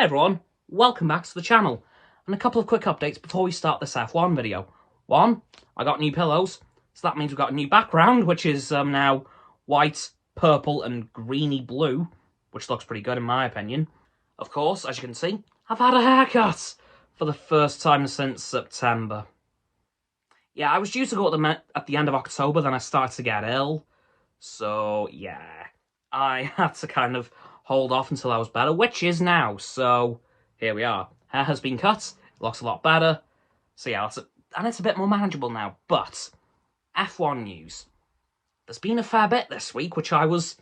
everyone, welcome back to the channel, and a couple of quick updates before we start this F1 video. One, I got new pillows, so that means we've got a new background, which is now white, purple and greeny blue, which looks pretty good in my opinion. Of course, as you can see, I've had a haircut for the first time since September. Yeah, I was due to go at the end of October, then I started to get ill, so yeah, I had to kind of hold off until I was better, which is now, so here we are. Hair has been cut, it looks a lot better, so yeah, and it's a bit more manageable now. But F1 news. There's been a fair bit this week, which I was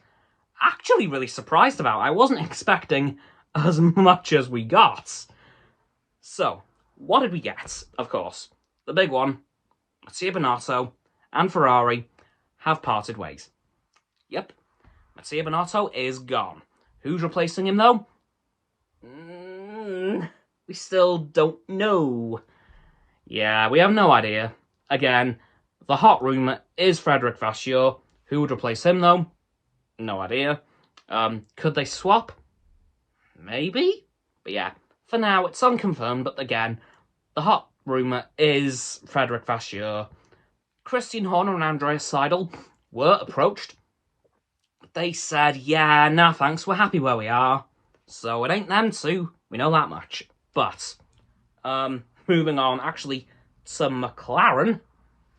actually really surprised about. I wasn't expecting as much as we got. So, what did we get? Of course, the big one, Mattia Binotto and Ferrari have parted ways. Yep, Mattia Binotto is gone. Who's replacing him, though? We still don't know. Yeah, we have no idea. Again, the hot rumour is Frederic Vasseur. Who would replace him, though? No idea. Could they swap? Maybe? But yeah, for now, it's unconfirmed, but again, the hot rumour is Frederic Vasseur. Christian Horner and Andreas Seidel were approached. They said, yeah, nah thanks, we're happy where we are. So it ain't them two, we know that much. But, moving on, actually, to McLaren,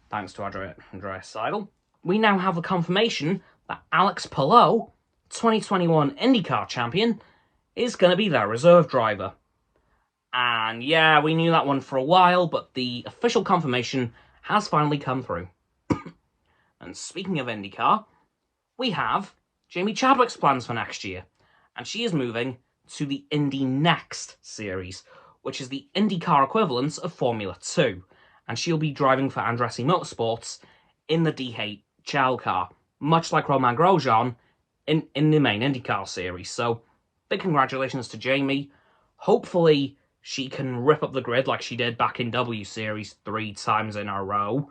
thanks to Andreas Seidel, we now have a confirmation that Alex Palou, 2021 IndyCar champion, is going to be their reserve driver. And yeah, we knew that one for a while, but the official confirmation has finally come through. And speaking of IndyCar, we have Jamie Chadwick's plans for next year, and she is moving to the indynxt series, which is the IndyCar equivalent of Formula 2, and she'll be driving for Andretti Motorsports in the DHL car, much like Romain Grosjean in the main IndyCar series. So, big congratulations to Jamie. Hopefully, she can rip up the grid like she did back in W Series 3 times in a row,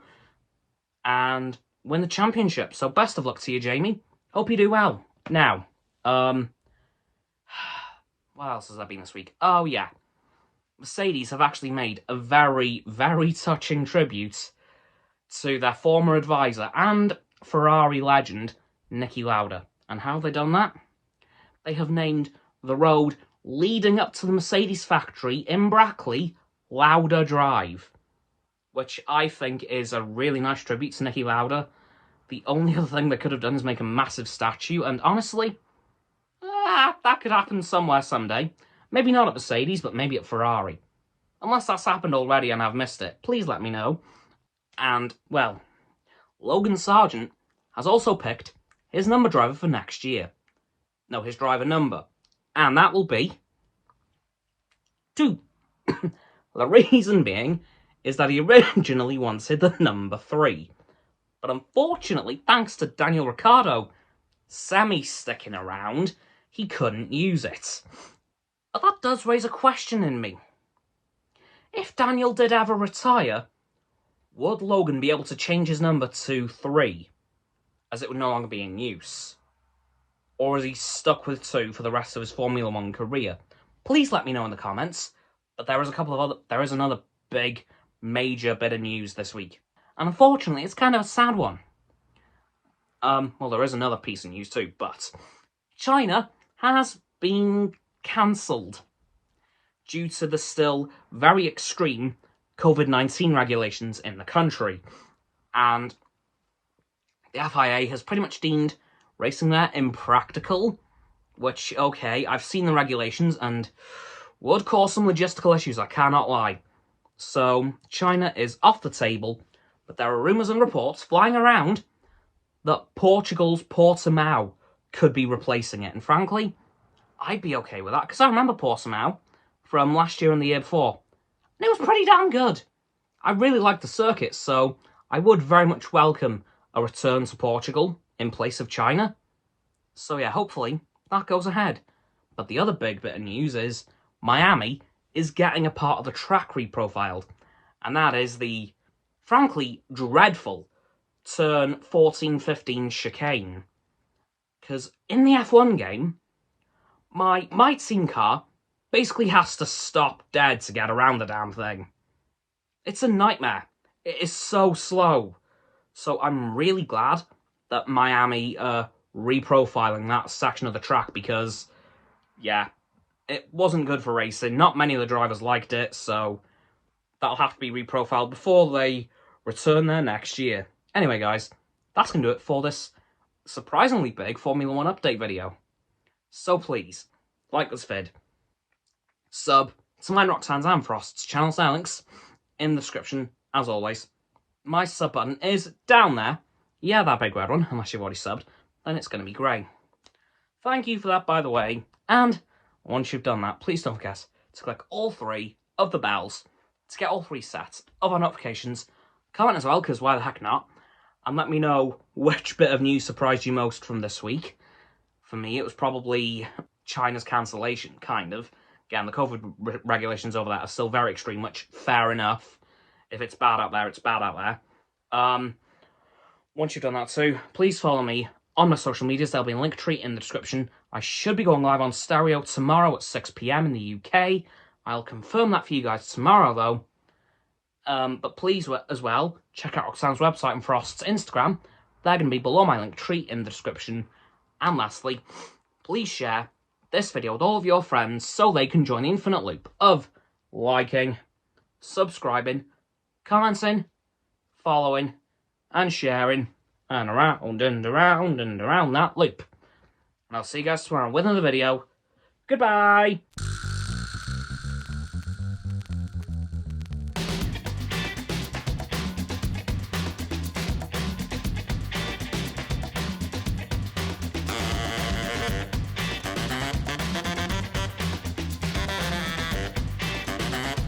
and win the championship. So, best of luck to you, Jamie. Hope you do well. Now, what else has there been this week? Oh, yeah. Mercedes have actually made a very, very touching tribute to their former advisor and Ferrari legend, Niki Lauda. And how have they done that? They have named the road leading up to the Mercedes factory in Brackley Lauda Drive, which I think is a really nice tribute to Niki Lauda. The only other thing they could have done is make a massive statue, and honestly, that could happen somewhere someday. Maybe not at Mercedes, but maybe at Ferrari. Unless that's happened already and I've missed it, please let me know. And, well, Logan Sargent has also picked his number driver for next year. No, his driver number. And that will be 2. The reason being is that he originally wanted the number 3. But unfortunately, thanks to Daniel Ricciardo semi-sticking around, he couldn't use it. But that does raise a question in me. If Daniel did ever retire, would Logan be able to change his number to 3, as it would no longer be in use? Or is he stuck with 2 for the rest of his Formula 1 career? Please let me know in the comments. But there is another big, major bit of news this week. And unfortunately, it's kind of a sad one. Well, there is another piece of news too, but China has been cancelled due to the still very extreme COVID-19 regulations in the country. And the FIA has pretty much deemed racing there impractical, which, okay, I've seen the regulations and would cause some logistical issues, I cannot lie. So, China is off the table. But there are rumours and reports flying around that Portugal's Portimao could be replacing it. And frankly, I'd be okay with that, because I remember Portimao from last year and the year before. And it was pretty damn good. I really liked the circuit, so I would very much welcome a return to Portugal in place of China. So yeah, hopefully that goes ahead. But the other big bit of news is Miami is getting a part of the track reprofiled. And that is the frankly dreadful turn 14-15 chicane. Because in the F1 game, my team car basically has to stop dead to get around the damn thing. It's a nightmare. It is so slow. So I'm really glad that Miami are reprofiling that section of the track because, yeah, it wasn't good for racing. Not many of the drivers liked it, so that'll have to be reprofiled before they return there next year. Anyway, guys, that's going to do it for this surprisingly big Formula 1 update video. So please, like this vid, sub to mine, Roxanne's and Frost's channels, down links in the description, as always. My sub button is down there. Yeah, that big red one, unless you've already subbed, then it's going to be grey. Thank you for that, by the way, and once you've done that, please don't forget to click all 3 of the bells to get all 3 sets of our notifications. Comment as well, because why the heck not? And let me know which bit of news surprised you most from this week. For me, it was probably China's cancellation, kind of. Again, the COVID regulations over there are still very extreme, which, fair enough. If it's bad out there, it's bad out there. Once you've done that too, please follow me on my social medias. There'll be a link tree in the description. I should be going live on stereo tomorrow at 6 PM in the UK. I'll confirm that for you guys tomorrow, though. But please, as well, check out Roxanne's website and Frost's Instagram. They're going to be below my link tree in the description. And lastly, please share this video with all of your friends so they can join the infinite loop of liking, subscribing, commenting, following, and sharing, and around and around and around that loop. And I'll see you guys tomorrow with another video. Goodbye!